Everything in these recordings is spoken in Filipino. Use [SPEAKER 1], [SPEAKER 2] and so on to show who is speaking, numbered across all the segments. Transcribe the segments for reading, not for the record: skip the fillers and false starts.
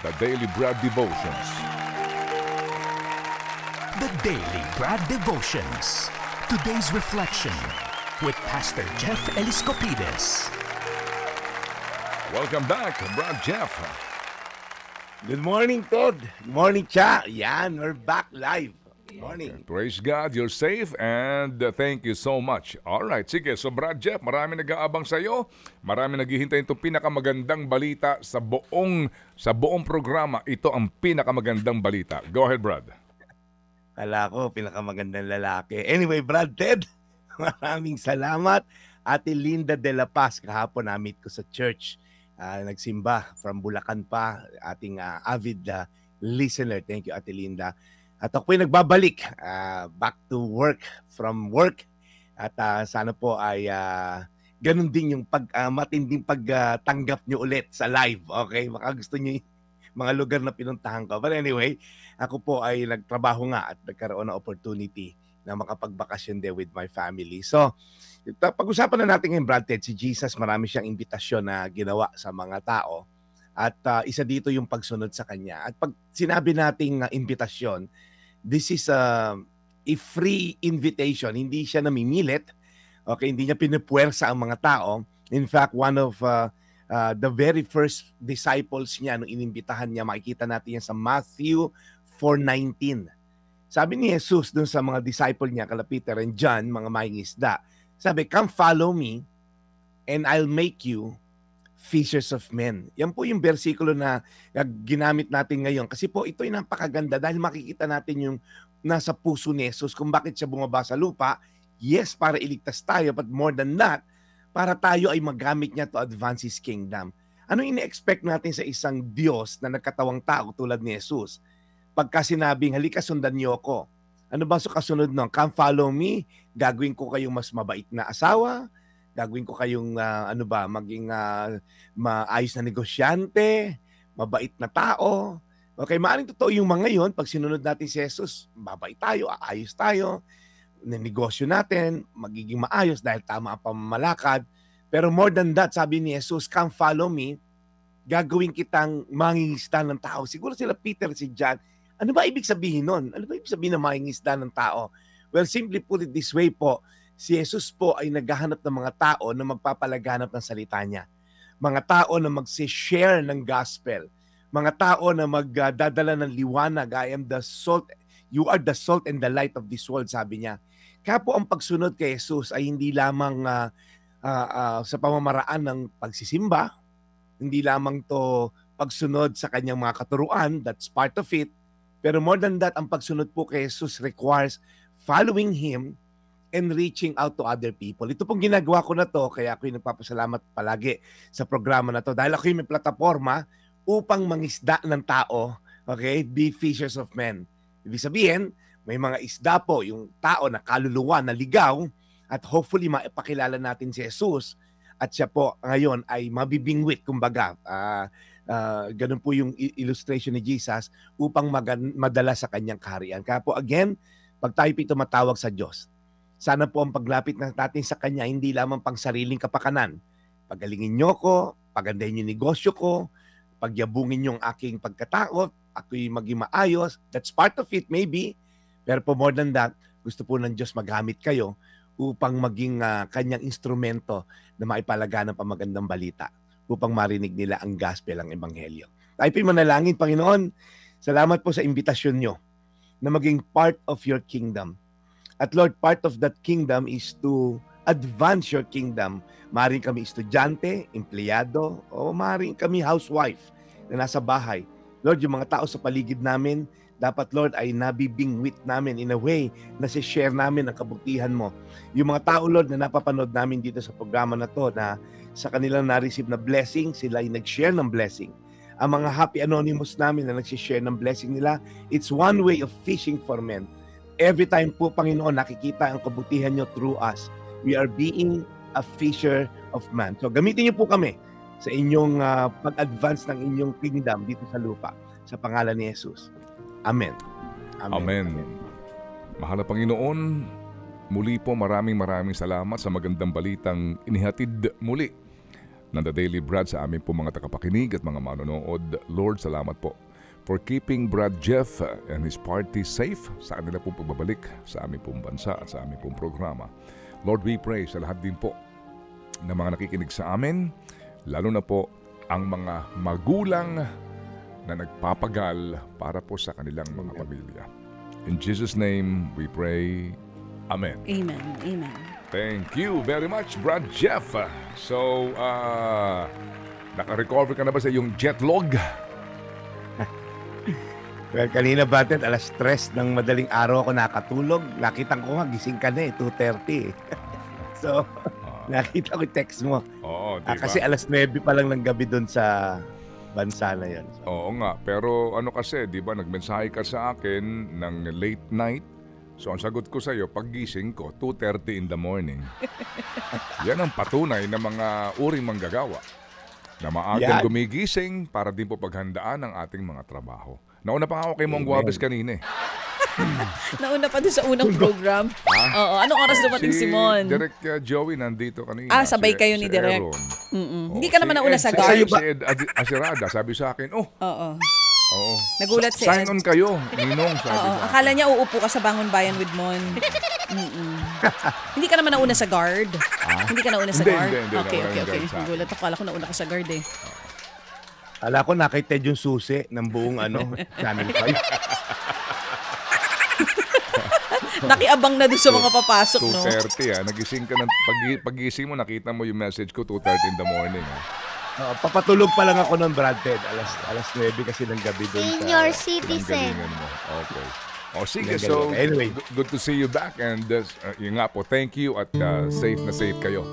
[SPEAKER 1] the Daily Bread Devotions.
[SPEAKER 2] The Daily Bread Devotions. Today's reflection with Pastor Jeff Eliscopides.
[SPEAKER 1] Welcome back, Brad Jeff.
[SPEAKER 3] Good morning, Todd. Good morning, Cha. Yan, we're back live. Good morning.
[SPEAKER 1] Okay, praise God, you're safe and thank you so much. Alright, sige. So Brad Jeff, marami nag-aabang sa iyo. Marami naghihintay itong pinakamagandang balita sa buong programa. Ito ang pinakamagandang balita. Go ahead, Brad.
[SPEAKER 3] Kala ko, pinakamagandang lalaki. Anyway, Brad Ted, maraming salamat. Ate Linda de la Paz, kahapon na-meet ko sa church. Nagsimba from Bulacan pa, ating avid listener. Thank you, Ate Linda. At ako po'y nagbabalik back to work, from work. At sana po ay ganun din yung matinding pagtanggap nyo ulit sa live. Okay? Baka gusto nyo yung mga lugar na pinuntahan ko. But anyway, ako po ay nagtrabaho nga at nagkaroon ng opportunity na makapagbakasyon din with my family. So, pag-usapan na natin ngayon, Brad Ted, si Jesus, marami siyang imbitasyon na ginawa sa mga tao. At isa dito yung pagsunod sa kanya. At pag sinabi nating imbitasyon, this is a free invitation. Hindi siya namimilit. Okay, hindi niya pinupuwersa ang mga tao. In fact, one of the very first disciples niya nung inimbitahan niya, makikita natin yan sa Matthew 4:19. Sabi ni Jesus dun sa mga disciple niya, kala Peter and John, mga mangingisda, sabi, "Come follow me and I'll make you fishers of men." Yan po yung bersikulo na ginamit natin ngayon. Kasi po ito ay napakaganda dahil makikita natin yung nasa puso ni Jesus kung bakit siya bumaba sa lupa. Yes, para iligtas tayo, but more than that, para tayo ay magamit niya to advance His kingdom. Ano ine-expect natin sa isang Diyos na nagkatawang tao tulad ni Jesus? Pagka sinabing, halika sundan niyo ako. Ano ba sa kasunod nun? Come follow me, gagawin ko kayong mas mabait na asawa, gagawin ko kayong maging maayos na negosyante, mabait na tao. Okay, maaaring totoo yung mga yon. Pag sinunod natin si Jesus, mabait tayo, aayos tayo, negosyo natin, magiging maayos dahil tama ang pamamalakad. Pero more than that, sabi ni Jesus, come follow me, gagawin kitang mangingisda ng tao. Siguro sila Peter, si John, ano ba ibig sabihin nun? Ano ba ibig sabihin ng mangingisda ng tao? Well, simply put it this way po, si Jesus po ay naghahanap ng mga tao na magpapalaganap ng salita niya. Mga tao na mag-share ng gospel. Mga tao na magdadala ng liwanag. I am the salt. You are the salt and the light of this world, sabi niya. Kaya po ang pagsunod kay Jesus ay hindi lamang sa pamamaraan ng pagsisimba, hindi lamang to pagsunod sa kanyang mga katuruan, that's part of it. Pero more than that, ang pagsunod po kay Jesus requires following Him and reaching out to other people. Ito pong ginagawa ko na to, kaya ako yung nagpapasalamat palagi sa programa na to. Dahil ako yung may plataforma upang mangisda ng tao, okay? Be fishers of men. Ibig sabihin, may mga isda po, yung tao na kaluluwa, na ligaw, at hopefully maipakilala natin si Jesus. At siya po ngayon ay mabibingwit, kumbaga. Ganun po yung illustration ni Jesus upang madala sa kanyang kaharian. Kaya po again, pag tayo po tumatawag sa Diyos, sana po ang paglapit natin sa Kanya hindi lamang pang sariling kapakanan. Pagalingin niyo ko, pagandahin yung negosyo ko, pagyabungin yung aking pagkatao, ako'y maging maayos. That's part of it maybe. Pero po more than that, gusto po ng Diyos magamit kayo upang maging kanyang instrumento na maipalaganap ang magandang balita upang marinig nila ang gospel, ang ebanghelyo. Tayo po'y manalangin, Panginoon. Salamat po sa imbitasyon nyo na maging part of your kingdom. At Lord, part of that kingdom is to advance your kingdom. Maaaring kami estudyante, empleyado, o maaaring kami housewife na nasa bahay. Lord, yung mga tao sa paligid namin, dapat Lord ay nabibingwit namin in a way na share namin ang kabutihan mo. Yung mga tao Lord na napapanood namin dito sa programa na to na sa kanilang na-receive na blessing, sila ay nag-share ng blessing. Ang mga happy anonymous namin na nag-share ng blessing nila, it's one way of fishing for men. Every time po, Panginoon, nakikita ang kabutihan nyo through us. We are being a fisher of man. So gamitin niyo po kami sa inyong pag-advance ng inyong kingdom dito sa lupa. Sa pangalan ni Jesus. Amen.
[SPEAKER 1] Amen. Mahal na Panginoon, muli po maraming salamat sa magandang balitang inihatid muli ng The Daily Brad sa aming po mga tagapakinig at mga manonood. Lord, salamat po for keeping Brad Jeff and his party safe sa kanila pong pagbabalik sa aming pong bansa at sa aming pong programa. Lord, we pray sa lahat din po ng mga nakikinig sa amin, lalo na po ang mga magulang na nagpapagal para po sa kanilang mga pamilya. In Jesus' name, we pray. Amen.
[SPEAKER 4] Amen. Amen.
[SPEAKER 1] Thank you very much, Brad Jeff. So, naka-recover ka na ba sa iyong jet lag?
[SPEAKER 3] Well, kanina Brad, alas 3 ng madaling araw ako nakatulog. Nakita ko nga, gising ka na 2:30 So, nakita ko yung text mo.
[SPEAKER 1] Oo, diba?
[SPEAKER 3] Kasi alas 9 pa lang ng gabi doon sa bansa na yun. So,
[SPEAKER 1] Oo nga, pero ano kasi, di ba, nagmensahe ka sa akin ng late night. So, ang sagot ko sa iyo, paggising ko, 2:30 in the morning. Yan ang patunay ng mga uring manggagawa na maagang gumigising para din po paghandaan ang ating mga trabaho. Nauna pa ako kay Mong Guabes kanina eh.
[SPEAKER 4] Nauna pa doon sa unang program. Oo, anong oras dumating si Mon?
[SPEAKER 1] Direk Joey nandito kanina.
[SPEAKER 4] Sabay kayo ni Direk. Hindi ka naman nauna sa guard.
[SPEAKER 1] Si Ed Asirada, sabi sa akin,
[SPEAKER 4] Oo.
[SPEAKER 1] Oo.
[SPEAKER 4] Nagulat si
[SPEAKER 1] Sign
[SPEAKER 4] Ed.
[SPEAKER 1] on kayo, Ninong, sabi
[SPEAKER 4] Oo,
[SPEAKER 1] sa akin.
[SPEAKER 4] akala niya uupo ka sa Bangon Bayan with Mon. Hindi ka naman nauna sa guard. Hindi ka nauna sa
[SPEAKER 1] Hindi,
[SPEAKER 4] guard?
[SPEAKER 1] hindi,
[SPEAKER 4] Okay.
[SPEAKER 1] nauna yung guard sa akin.
[SPEAKER 4] Nagulat ako. Akala ko nauna ka sa guard eh.
[SPEAKER 3] Ala ko nakita yung susi ng buong Channel 5.
[SPEAKER 4] Nakiabang na doon sa mga papasok, no?
[SPEAKER 1] 2:30 nagising ka ng pagising mo, nakita mo yung message ko 2:30 in the morning.
[SPEAKER 3] Papatulog pa lang ako ng Brad Ted. Alas 9 kasi ng gabi doon
[SPEAKER 5] Senior
[SPEAKER 1] Ang
[SPEAKER 5] citizen.
[SPEAKER 1] galingan mo. Okay. O sige,
[SPEAKER 3] Galing,
[SPEAKER 1] so
[SPEAKER 3] galing. Anyway.
[SPEAKER 1] good to see you back and yun nga po, thank you at safe na safe kayo,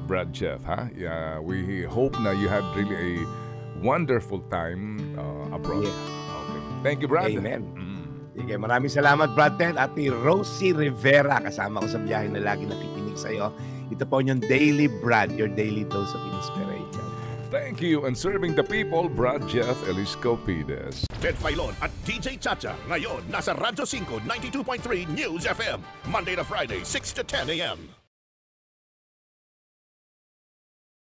[SPEAKER 1] Brad Jeff, ha? Yeah, we hope na you had really a wonderful time abroad.
[SPEAKER 3] Yeah.
[SPEAKER 1] Okay. Thank you, Brad.
[SPEAKER 3] Amen. Sige, maraming salamat Brad Ted. Ate Rosie Rivera, kasama ko sa biyahe na lagi nakikinig sa'yo. Ito po yung Daily Brad, your daily dose of inspiration.
[SPEAKER 1] Thank you and serving the people, Brad Jeff Eliscopides.
[SPEAKER 6] Ted Filon at DJ Chacha. Ngayon, nasa Radyo 5, 92.3 News FM. Monday to Friday, 6 to 10 a.m.